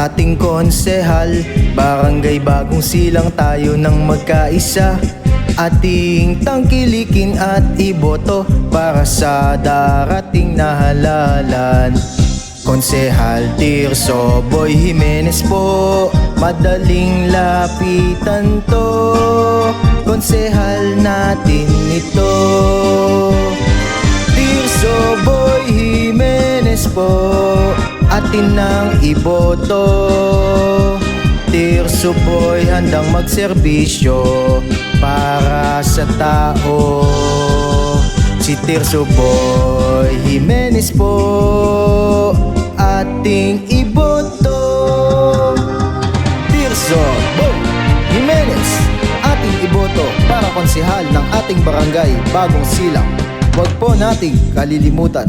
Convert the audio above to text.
ating konsehal. Barangay Bagong Silang, tayo nang magkaisa. Ating tangkilikin at iboto para sa darating na halalan. Konsehal Tirso Boy Jimenez po, madaling lapitan to. Konsehal natin ito. Tirso Boy Jimenez po, atin nang iboto. Tirso Boy handang magserbisyo para sa tao. Si Tirso Boy Jimenez po, ating iboto. Tirso Boy Jimenez, ating iboto para konsehal ng ating barangay Bagong Silang. Huwag po nating kalilimutan.